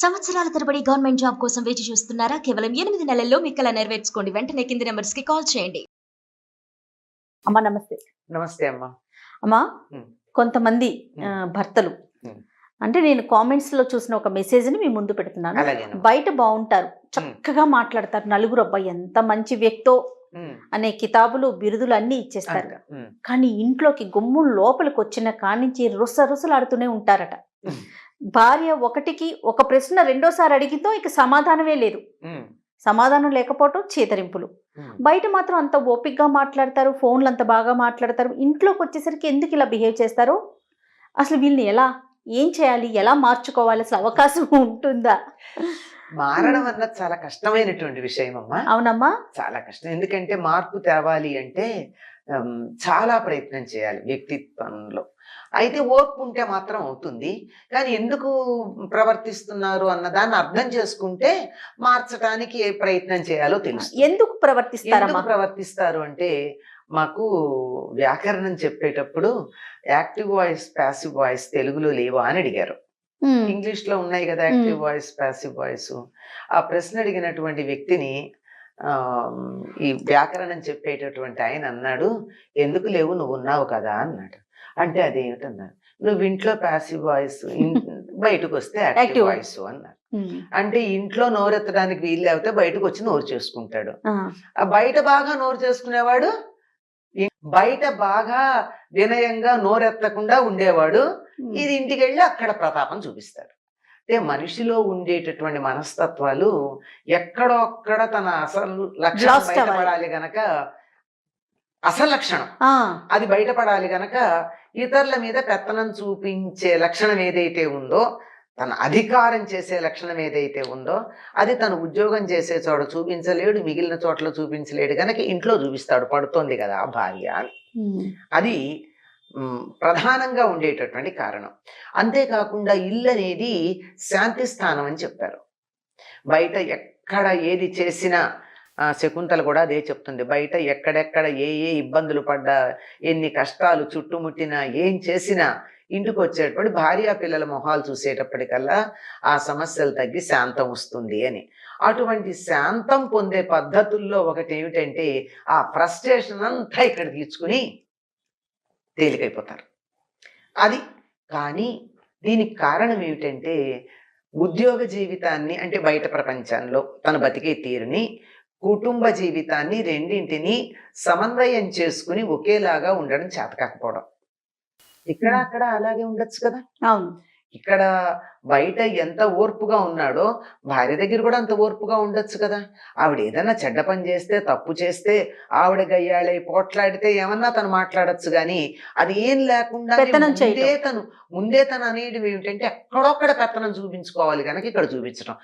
సంవత్సరాల తరబడి government job కోసం వేచి చూస్తున్నారా? కేవలం 8 నెలల్లో మీ కల నెరవేర్చుకోండి. వెంటనే కింది నంబర్స్‌కి కాల్ చేయండి. అమ్మా నమస్తే. నమస్తే అమ్మా. అమ్మా హ్మ్. కొంతమంది భర్తలు హ్మ్. అంటే నేను కామెంట్స్‌లో చూసిన ఒక మెసేజ్‌ని మీ ముందు పెడుతున్నాను. అలాగేనమ్మా. బయట బావుంటారు. చక్కగా మాట్లాడతారు. నలుగురు అబ్బా ఎంత మంచి వ్యక్తో అనే కితాబులు, బిరుదులు అన్నీ ఇచ్చేస్తారు. కానీ ఇంట్లోకి గుమ్ములు లోపలికొచ్చిన కానించి రుసరుసలాడుతూనే ఉంటారట. భార్య ఒకటికి ఒక ప్రశ్న రెండోసారి అడిగితో ఇక సమాధానమే లేదు. సమాధానం లేకపోవటం చేతరింపులు. బయట మాత్రం అంత ఓపికగా మాట్లాడతారు, ఫోన్లు అంత బాగా మాట్లాడతారు. ఇంట్లోకి వచ్చేసరికి ఎందుకు ఇలా బిహేవ్ చేస్తారు? అసలు వీళ్ళని ఏం చేయాలి, ఎలా మార్చుకోవాలి, అసలు అవకాశం ఉంటుందా? మారడం అన్నది చాలా కష్టమైనటువంటి విషయం అమ్మా. అవునమ్మా, చాలా కష్టం. ఎందుకంటే మార్పు తేవాలి అంటే చాలా ప్రయత్నం చేయాలి వ్యక్తిత్వంలో. అయితే ఓర్పు ఉంటే మాత్రం అవుతుంది. కానీ ఎందుకు ప్రవర్తిస్తున్నారు అన్నదాన్ని అర్థం చేసుకుంటే మార్చడానికి ఏ ప్రయత్నం చేయాలో తెలుసు. ఎందుకు ప్రవర్తిస్తారు అంటే మాకు వ్యాకరణం చెప్పేటప్పుడు యాక్టివ్ వాయిస్, ప్యాసివ్ వాయిస్ తెలుగులో లేవా అని అడిగారు. ఇంగ్లీష్ లో ఉన్నాయి కదా యాక్టివ్ వాయిస్, ప్యాసివ్ వాయిస్. ఆ ప్రశ్న అడిగినటువంటి వ్యక్తిని ఈ వ్యాకరణం చెప్పేటటువంటి ఆయన అన్నాడు, ఎందుకు లేవు, నువ్వు ఉన్నావు కదా అన్నాడు. అంటే అదేమిటన్నారు, నువ్వు ఇంట్లో ప్యాసివ్ వాయిస్, బయటకు వస్తే యాక్టివ్ వాయిస్ అన్నారు. అంటే ఇంట్లో నోరెత్తడానికి వీలు లేకపోతే బయటకు వచ్చి నోరు చేసుకుంటాడు. ఆ బయట బాగా నోరు చేసుకునేవాడు బయట బాగా వినయంగా నోరెత్తకుండా ఉండేవాడు ఇది ఇంటికి వెళ్ళి అక్కడ ప్రతాపం చూపిస్తాడు. అంటే మనిషిలో ఉండేటటువంటి మనస్తత్వాలు ఎక్కడో అక్కడ తన అసలు లక్షణం బయటపడాలి గనక, అసలు లక్షణం అది బయటపడాలి గనక ఇతరుల మీద పెత్తనం చూపించే లక్షణం ఏదైతే ఉందో, తన అధికారం చేసే లక్షణం ఏదైతే ఉందో అది తను ఉద్యోగం చేసే చోట చూపించలేడు, మిగిలిన చోట్ల చూపించలేడు గనక ఇంట్లో చూపిస్తాడు, పడుతోంది కదా ఆ భార్య. అది ప్రధానంగా ఉండేటటువంటి కారణం. అంతేకాకుండా ఇల్లు అనేది శాంతి స్థానం అని చెప్పారు. బయట ఎక్కడ ఏది చేసినా శకుంతల కూడా అదే చెప్తుంది, బయట ఎక్కడెక్కడ ఏ ఇబ్బందులు పడ్డా, ఎన్ని కష్టాలు చుట్టుముట్టినా, ఏం చేసినా ఇంటికి వచ్చేటప్పుడు భార్య పిల్లల మొహాలు చూసేటప్పటికల్లా ఆ సమస్యలు తగ్గి శాంతం వస్తుంది అని. అటువంటి శాంతం పొందే పద్ధతుల్లో ఒకటి ఏమిటంటే ఆ ఫ్రస్ట్రేషన్ అంతా ఇక్కడ తీర్చుకుని తేలికైపోతారు. అది కానీ దీనికి కారణం ఏమిటంటే ఉద్యోగ జీవితాన్ని, అంటే బయట ప్రపంచంలో తన బతికే తీరుని, కుటుంబ జీవితాన్ని రెండింటిని సమన్వయం చేసుకుని ఒకేలాగా ఉండడం చేతకాకపోవడం. ఇక్కడ అక్కడ అలాగే ఉండొచ్చు కదా. అవును, ఇక్కడ బయట ఎంత ఓర్పుగా ఉన్నాడో భార్య దగ్గర కూడా అంత ఓర్పుగా ఉండొచ్చు కదా. ఆవిడ ఏదన్నా చెడ్డ పని చేస్తే, తప్పు చేస్తే, ఆవిడ గయ్యాళై పోట్లాడితే ఏమన్నా తను మాట్లాడచ్చు. కానీ అది ఏం లేకుండా ముందే తను అనేది ఏమిటంటే ఎక్కడొక్కడ పెత్తనం చూపించుకోవాలి కనుక ఇక్కడ చూపించడం.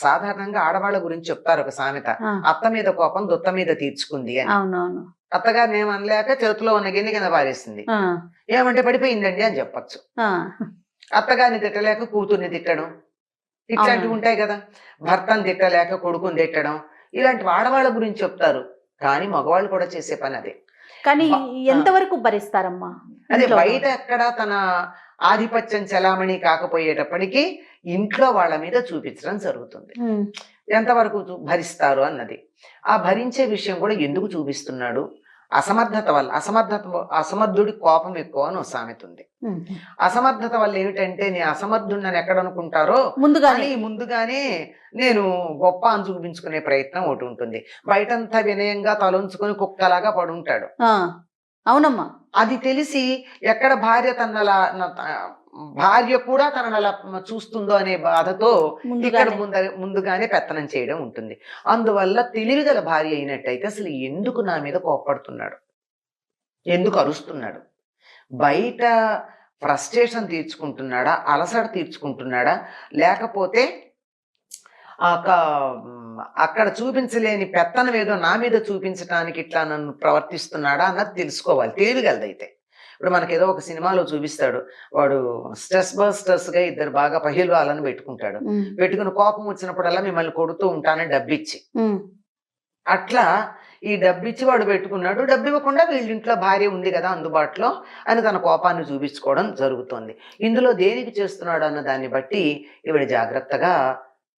సాధారణంగా ఆడవాళ్ళ గురించి చెప్తారు ఒక సామెత, అత్త మీద కోపం దుత్త మీద తీర్చుకుంది అని. అవునవును, అత్తగారిని ఏమనలేక చేతిలో ఉన్న గిన్నె కింద పారేసింది, ఏమంటే పడిపోయిందండి అని చెప్పచ్చు. అత్తగారిని తిట్టలేక కూతుర్ని తిట్టడం, ఇట్లాంటివి ఉంటాయి కదా. భర్తను తిట్టలేక కొడుకుని తిట్టడం, ఇలాంటి ఆడవాళ్ళ గురించి చెప్తారు. కానీ మగవాళ్ళు కూడా చేసే పని అదే. కానీ ఎంతవరకు భరిస్తారమ్మా? అదే బయట ఎక్కడ తన ఆధిపత్యం చలామణి కాకపోయేటప్పటికీ ఇంట్లో వాళ్ళ మీద చూపించడం జరుగుతుంది. ఎంతవరకు భరిస్తారు అన్నది. ఆ భరించే విషయం కూడా ఎందుకు చూపిస్తున్నాడు? అసమర్థత వల్ల. అసమర్థుడి కోపం ఎక్కువ అని ఒక సామెత ఉంది. అసమర్థత వల్ల ఏమిటంటే నేను అసమర్థుడిని ఎక్కడ అనుకుంటారో ముందుగానే నేను గొప్ప అని చూపించుకునే ప్రయత్నం ఒకటి ఉంటుంది. బయటంతా వినయంగా తలంచుకొని కుక్కలాగా పడుంటాడు. అవునమ్మా, అది తెలిసి ఎక్కడ భార్య కూడా తనను అలా చూస్తుందో అనే బాధతో ఇక్కడ ముందుగానే పెత్తనం చేయడం ఉంటుంది. అందువల్ల తెలివిగల భార్య అయినట్టయితే అసలు ఎందుకు నా మీద కోపడుతున్నాడు, ఎందుకు అరుస్తున్నాడు, బయట ఫ్రస్ట్రేషన్ తీర్చుకుంటున్నాడా, అలసట తీర్చుకుంటున్నాడా, లేకపోతే అక్కడ చూపించలేని పెత్తనం ఏదో నా మీద చూపించడానికి ఇట్లా నన్ను ప్రవర్తిస్తున్నాడా అన్నది తెలుసుకోవాలి తెలివిగలదైతే. ఇప్పుడు మనకి ఏదో ఒక సినిమాలో చూపిస్తాడు, వాడు స్ట్రెస్ బస్టర్స్ గా ఇద్దరు బాగా పహిల్వాలని పెట్టుకుంటాడు. పెట్టుకుని కోపం వచ్చినప్పుడల్లా మిమ్మల్ని కొడుతూ ఉంటానని డబ్బిచ్చి, అట్లా ఈ డబ్బు ఇచ్చి వాడు పెట్టుకున్నాడు, డబ్బు ఇవ్వకుండా వీళ్ళింట్లో భార్య ఉంది కదా అందుబాటులో అని తన కోపాన్ని చూపించుకోవడం జరుగుతుంది. ఇందులో దేనికి చేస్తున్నాడు అన్న దాన్ని బట్టి ఈవిడ జాగ్రత్తగా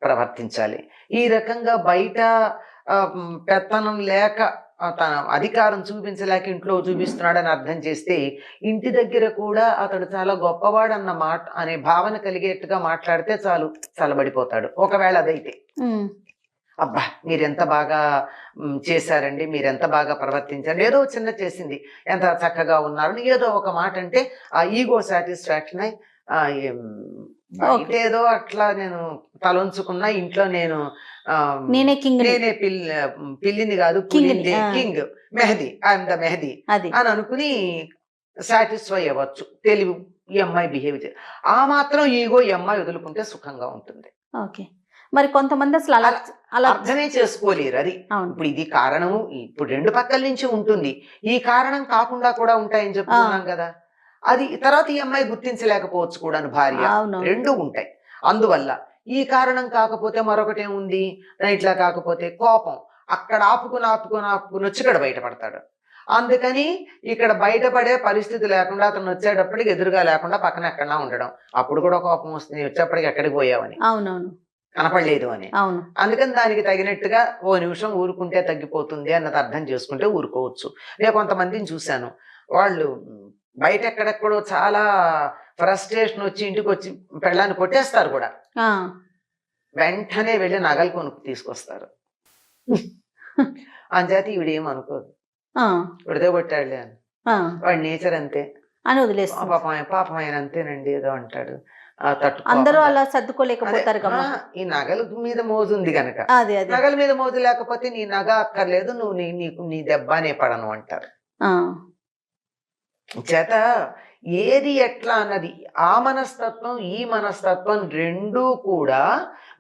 ప్రవర్తించాలి. ఈ రకంగా బయట పెత్తనం లేక తన అధికారం చూపించలేక ఇంట్లో చూపిస్తున్నాడని అర్థం చేస్తే, ఇంటి దగ్గర కూడా అతడు చాలా గొప్పవాడన్న మాట అనే భావన కలిగేట్టుగా మాట్లాడితే చాలు, చల్లబడిపోతాడు. ఒకవేళ అదైతే అబ్బా మీరెంత బాగా చేశారండి, మీరెంత బాగా ప్రవర్తించారు, ఏదో చిన్న చేసింది ఎంత చక్కగా ఉన్నారు ఏదో ఒక మాట అంటే ఆ ఈగో సాటిస్ఫాక్షన్ ఏదో అట్లా నేను తలొంచుకున్నా, ఇంట్లో నేను నేనే పిల్లిని కాదు king Mehdi, I'm the Mehdi అని అనుకుని సాటిస్ఫై అవ్వచ్చు. తెలివి ఈ అమ్మాయి బిహేవియర్ ఆ మాత్రం ఈగో ఈ అమ్మాయి వదులుకుంటే సుఖంగా ఉంటుంది. ఓకే, మరి కొంతమంది అసలు అలా అర్థమే చేసుకోలేరు. అది ఇప్పుడు ఇది కారణము, ఇప్పుడు రెండు పక్కల నుంచి ఉంటుంది, ఈ కారణం కాకుండా కూడా ఉంటాయని చెప్పుకున్నాం కదా. అది తర్వాత ఈ అమ్మాయి గుర్తించలేకపోవచ్చు కూడా, భార్య రెండు ఉంటాయి. అందువల్ల ఈ కారణం కాకపోతే మరొకటి ఏముంది, ఇట్లా కాకపోతే కోపం అక్కడ ఆపుకుని వచ్చి ఇక్కడ బయటపడతాడు. అందుకని ఇక్కడ బయటపడే పరిస్థితి లేకుండా అతను వచ్చేటప్పటికి ఎదురుగా లేకుండా పక్కన ఎక్కడా ఉండడం, అప్పుడు కూడా కోపం వస్తుంది, వచ్చేప్పటికి ఎక్కడికి పోయావని, కనపడలేదు అని. అందుకని దానికి తగినట్టుగా ఓ నిమిషం ఊరుకుంటే తగ్గిపోతుంది అన్నది అర్థం చేసుకుంటే ఊరుకోవచ్చు. నేను కొంతమందిని చూశాను, వాళ్ళు బయట ఎక్కడెక్కడో చాలా ఫ్రస్ట్రేషన్ వచ్చి ఇంటికి వచ్చి పెళ్ళాన్ని కొట్టేస్తారు కూడా, వెంటనే వెళ్ళి నగలు కొనుక్కు తీసుకొస్తారు. అంచేత ఈవిడేమనుకోదు, విడితే కొట్టాడులే అని, వాడి నేచర్ అంతే అని వదిలేస్తాం. పాపం ఆయన అంతేనండి ఏదో అంటాడు, అందరూ అలా సర్దుకోలేకపోతారు కదా. ఈ నగల మీద మోజు ఉంది కనుక, నగల మీద మోజు లేకపోతే నీ నగ అక్కర్లేదు, నువ్వు నీకు నీ దెబ్బనే పడను అంటారు. చేత ఏది ఎట్లా అన్నది ఆ మనస్తత్వం ఈ మనస్తత్వం రెండూ కూడా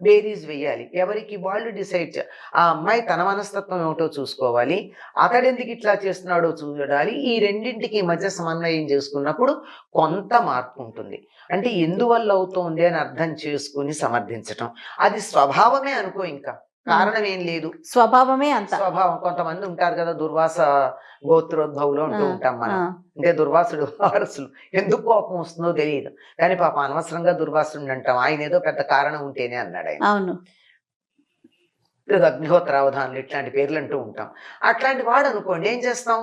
బేరీజ్ వేయాలి. ఎవరికి వాళ్ళు డిసైడ్ ఆ అమ్మాయి తన మనస్తత్వం ఏమిటో చూసుకోవాలి, అతడెందుకు ఇట్లా చేస్తున్నాడో చూడాలి. ఈ రెండింటికి మధ్య సమన్వయం చేసుకున్నప్పుడు కొంత మార్పు ఉంటుంది. అంటే ఎందువల్ల అవుతోంది అని అర్థం చేసుకుని సమర్థించటం, అది స్వభావమే అనుకో, ఇంకా కారణం ఏం లేదు, స్వభావమే అంత. స్వభావం. కొంతమంది ఉంటారు కదా దుర్వాస గోత్రోద్భవులు అంటూ ఉంటాం మనం, అంటే దుర్వాసుడు వారసులు, ఎందుకు కోపం వస్తుందో తెలియదు కానీ పాప అనవసరంగా దుర్వాసుడు అంటాం, ఆయన ఏదో పెద్ద కారణం ఉంటేనే అన్నాడు ఆయన. అవును, అగ్నిహోత్రావధానులు ఇట్లాంటి పేర్లు అంటూ ఉంటాం. అట్లాంటి వాడు అనుకోండి ఏం చేస్తాం,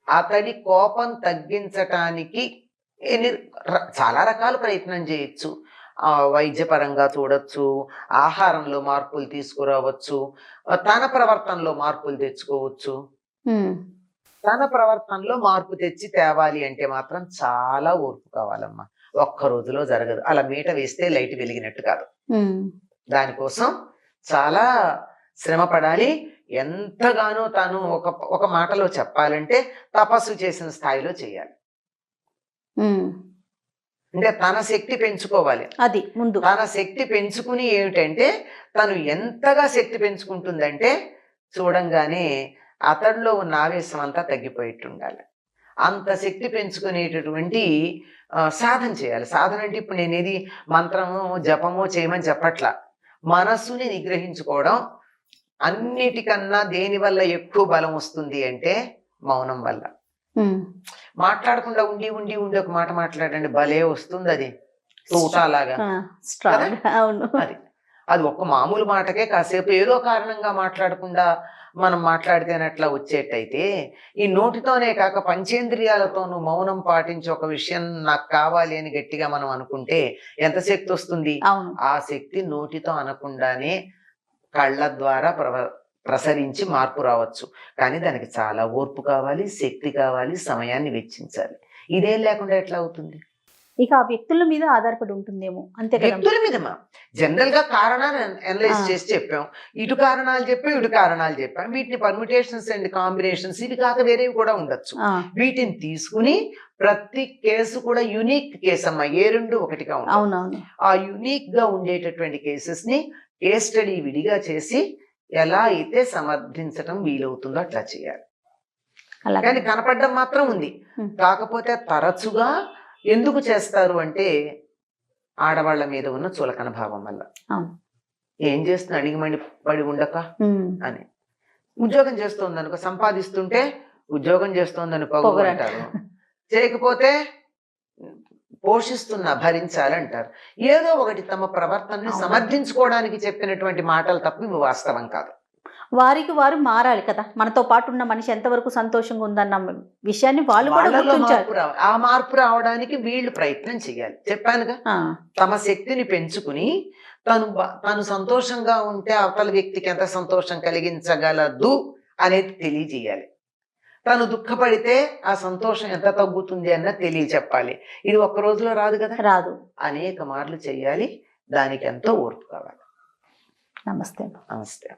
అతడి కోపం తగ్గించటానికి చాలా రకాల ప్రయత్నం చేయొచ్చు. వైద్యపరంగా చూడొచ్చు, ఆహారంలో మార్పులు తీసుకురావచ్చు, తన ప్రవర్తనలో మార్పులు తెచ్చుకోవచ్చు. తన ప్రవర్తనలో మార్పు తెచ్చి తేవాలి అంటే మాత్రం చాలా ఓర్పు కావాలమ్మా, ఒక్క రోజులో జరగదు. అలా మీట వేస్తే లైట్ వెలిగినట్టు కాదు, దానికోసం చాలా శ్రమ పడాలి. ఎంతగానో తాను ఒక మాటలో చెప్పాలంటే తపస్సు చేసిన స్థాయిలో చేయాలి. అంటే తన శక్తి పెంచుకోవాలి. అది ముందు తన శక్తి పెంచుకుని ఏమిటంటే, తను ఎంతగా శక్తి పెంచుకుంటుందంటే చూడంగానే అతడిలో ఉన్న ఆవేశం అంతా తగ్గిపోయేట్టు ఉండాలి. అంత శక్తి పెంచుకునేటటువంటి సాధన చేయాలి. సాధన అంటే ఇప్పుడు నేనేది మంత్రమో జపమో చేయమని చెప్పట్లా, మనస్సుని నిగ్రహించుకోవడం. అన్నిటికన్నా దేని వల్ల ఎక్కువ బలం వస్తుంది అంటే మౌనం వల్ల. మాట్లాడకుండా ఉండి ఉండి ఉండి ఒక మాట మాట్లాడండి, భలే వస్తుంది అది తూటాలాగా. అది ఒక్క మామూలు మాటకే కాసేపు ఏదో కారణంగా మాట్లాడకుండా మనం మాట్లాడితేనట్లా వచ్చేటైతే, ఈ నోటితోనే కాక పంచేంద్రియాలతోనూ మౌనం పాటించి ఒక విషయం నాకు కావాలి అని గట్టిగా మనం అనుకుంటే ఎంత శక్తి వస్తుంది. ఆ శక్తి నోటితో అనకుండానే కళ్ళ ద్వారా ప్రసరించి మార్పు రావచ్చు. కానీ దానికి చాలా ఓర్పు కావాలి, శక్తి కావాలి, సమయాన్ని వెచ్చించాలి. ఇదేం లేకుండా ఎట్లా అవుతుంది? ఇక ఆ వ్యక్తుల మీద ఆధారపడి ఉంటుందేమో, అంతే కదా. వ్యక్తుల మీద జనరల్ గా కారణాలు అనలైజ్ చేసి చెప్పాం, ఇటు కారణాలు చెప్పాం, ఇటు కారణాలు చెప్పాం, వీటిని పర్ముటేషన్స్ అండ్ కాంబినేషన్స్ ఇవి కాక వేరేవి కూడా ఉండొచ్చు. వీటిని తీసుకుని ప్రతి కేసు కూడా యునిక్ కేసు అమ్మా, ఏ రెండు ఒకటిగా ఉంటాయి. ఆ యునిక్ గా ఉండేటటువంటి కేసెస్ ని కేస్ స్టడీ విడిగా చేసి ఎలా అయితే సమర్థించటం వీలవుతుందో అట్లా చేయాలి. కానీ కనపడడం మాత్రం ఉంది. కాకపోతే తరచుగా ఎందుకు చేస్తారు అంటే ఆడవాళ్ల మీద ఉన్న చులకన భావం వల్ల. ఏం చేస్తున్నా అడిగిమడి పడి ఉండక అని. ఉద్యోగం చేస్తోంది అనుకో, సంపాదిస్తుంటే ఉద్యోగం చేస్తోందని పొగరు పొగరు అంటారు, చేయకపోతే భరించాలంటారు. ఏదో ఒకటి తమ ప్రవర్తనని సమర్థించుకోవడానికి చెప్పినటువంటి మాటలు తప్ప ఇవి వాస్తవం కాదు. వారికి వారు మారాలి కదా, మనతో పాటు ఉన్న మనిషి ఎంతవరకు సంతోషంగా ఉందన్న విషయాన్ని వాళ్ళు కూడా వాళ్ళలో గుర్తించాలి. మార్పు రావాలి. ఆ మార్పు రావడానికి వీళ్ళు ప్రయత్నం చేయాలి. చెప్పానుగా, ఆ, తమ శక్తిని పెంచుకుని తను సంతోషంగా ఉంటే అవతల వ్యక్తికి ఎంత సంతోషం కలిగించగలదు అనేది తెలియజేయాలి. తను దుఃఖపడితే ఆ సంతోషం ఎంత తగ్గుతుంది అన్నది తెలియచెప్పాలి. ఇది ఒక్క రోజులో రాదు కదా, రాదు. అనేక మార్లు చెయ్యాలి. దానికి ఎంతో ఓర్పు కావాలి. నమస్తే. నమస్తే.